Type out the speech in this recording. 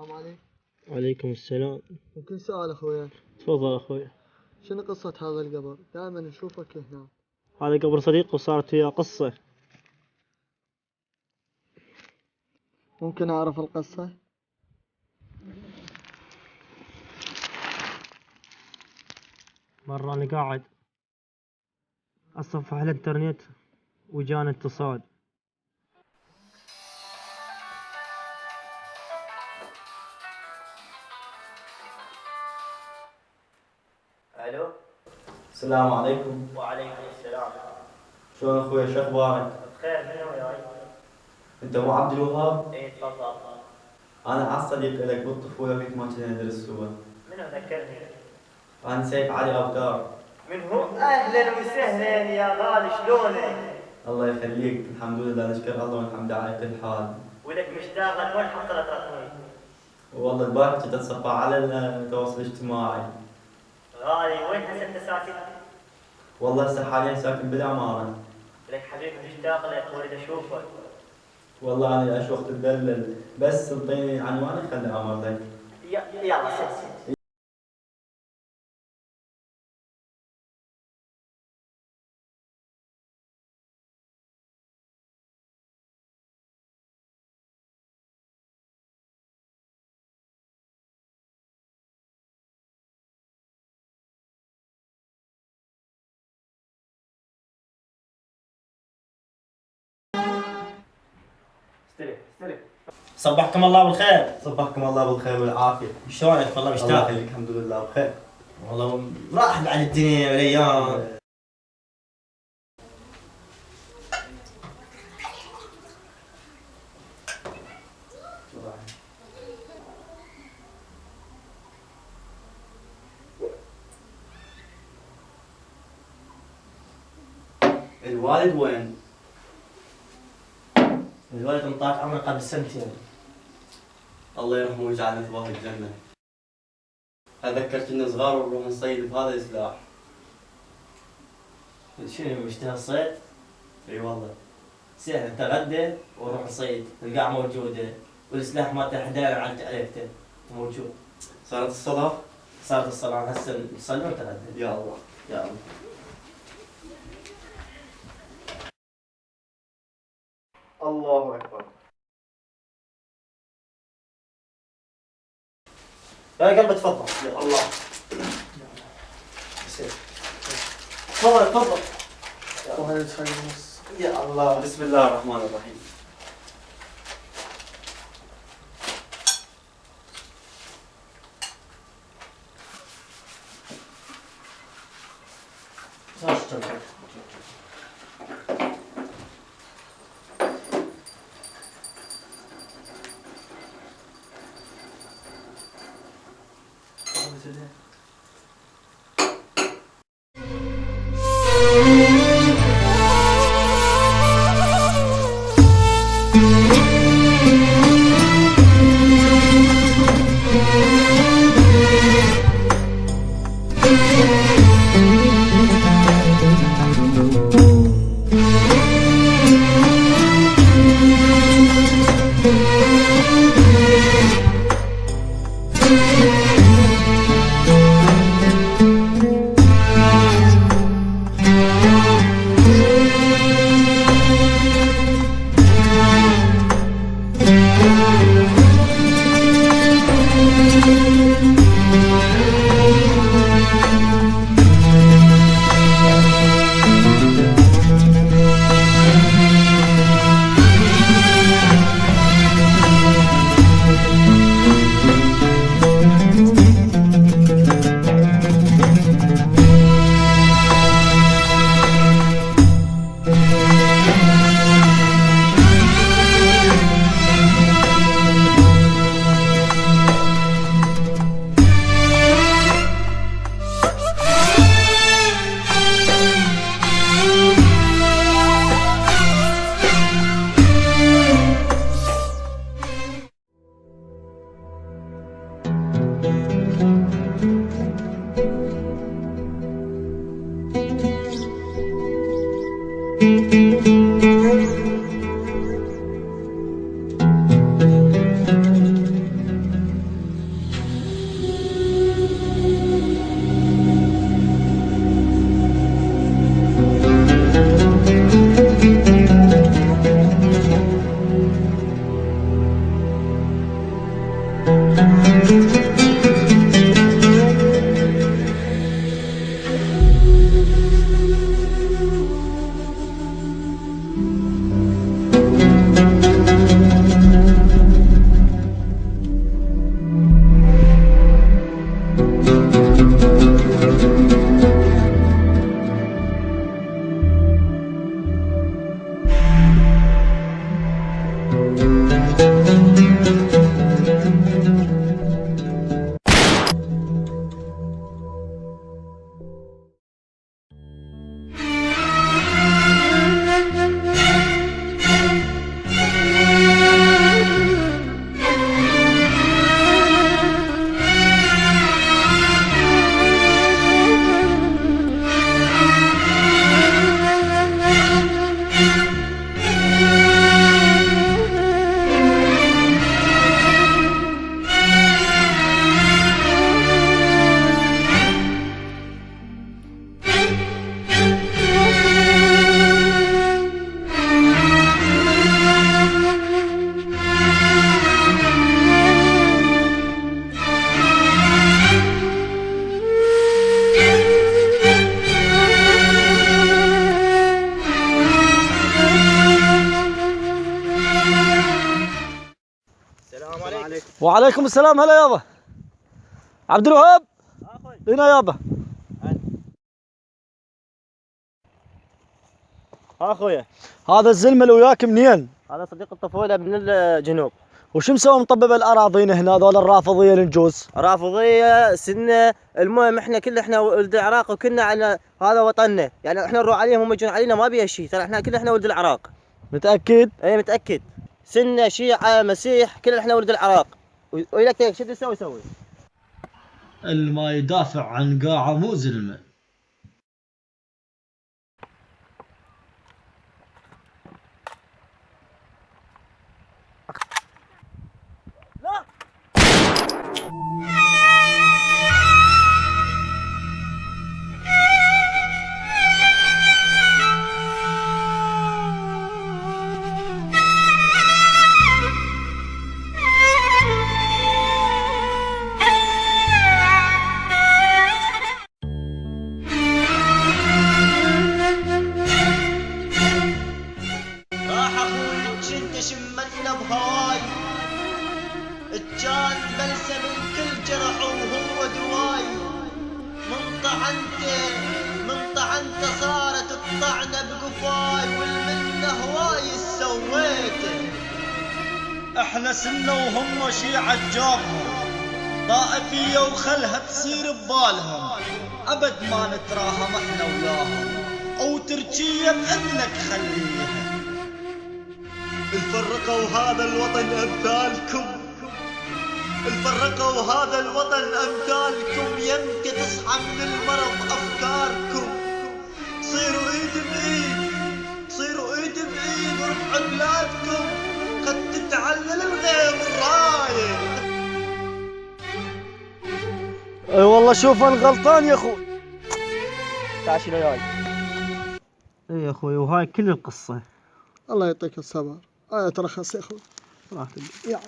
السلام عليكم. وعليكم السلام. ممكن سؤال أخويا؟ تفضل أخوي. شنو قصة هذا القبر؟ دائما نشوفك هنا. هذا قبر صديق وصارت وياه قصة. ممكن أعرف القصة؟ مرة أنا قاعد أتصفح الإنترنت وجانا اتصال. الو. السلام عليكم. وعليكم السلام. شلون اخوي، شو اخبارك؟ بخير، منو وياي؟ انت مو عبد الوهاب؟ اي تفضل. انا عاد صديق لك بالطفوله فيك ما كنا ندرس سوا. منو ذكرني؟ انا سيف علي ابدار. من هو؟ اهلا وسهلا يا غالي، شلونك؟ الله يخليك، الحمد لله نشكر الله ونحمد على كل حال. ولك مشتاق لك، وين حصلت رقمي؟ والله البارحه كنت اتصفح على التواصل الاجتماعي. غالي، وين هسه انت ساكن؟ والله هسه حاليا ساكن بالعماره. لك حبيبي مشتاق لك، اريد اشوفك. والله انا ايش وقت تدلل، بس انطيني عنوانك خلي امرك. يلا سلسل. استلم. صبحكم الله بالخير. صبحكم الله بالخير والعافيه. شلونك؟ والله الله مشتاق. يخليك، الحمد لله بخير. والله راح بعد الدنيا والايام. الوالد وين؟ الولد انطاك عمره قبل سنتين. الله يرحمه ويجعلنا في الجنة. أذكر كنا صغار ونروح نصيد بهذا السلاح. شنو مشتهى الصيد؟ اي والله. زين انت غدي وروح نصيد، القاع موجودة والسلاح مالته حداير عليكته موجود. صارت الصلاة؟ صارت الصلاة، هسه نصلي ونتغدى. يا الله. يا الله. الله أكبر. يا قلبي تفضل. يا الله. تفضل تفضل. وهذا شيء النص. يا الله، بسم الله الرحمن الرحيم. وعليكم السلام. هلا يابا عبد الوهاب. هنا يابا. اخويا هذا الزلمه اللي وياك منين؟ هذا صديق الطفوله من الجنوب. وشو مسوي مطبب الاراضين هنا هذول الرافضيه للنجوز؟ رافضيه سنه. المهم احنا ولد العراق وكنا على هذا وطننا، يعني احنا نروح عليهم هم يجون علينا ما بيها شيء، ترى احنا ولد العراق. متاكد؟ اي متاكد. سنه شيعه مسيح كلنا احنا ولد العراق. وياك شو تسوي؟ اللي ما يدافع عن قاعه مو زلمه. شمتنا بهواي كان بلسه من كل جرح وهو دواي. من طعنته صارت الطعنه بقفاي، والمنه هواي سويته. احنا سنه وهم شيعة جابهم، طائفيه وخلها تصير ببالهم، ابد ما نتراهم احنا وياهم، او تركيه باذنك خليها. الفرقوا هذا الوطن أمثالكم، الفرقوا هذا الوطن أمثالكم، يمكن تصحى من المرض أفكاركم. صيروا إيد بإيد ورفعوا بلادكم، قد تتعلل الغيم الراية. اي والله شوف انا غلطان يا اخوي. تعال وياي. اي يا اخوي وهاي كل القصه. الله يعطيك الصبر. ترخص يا اخوي. يا الله.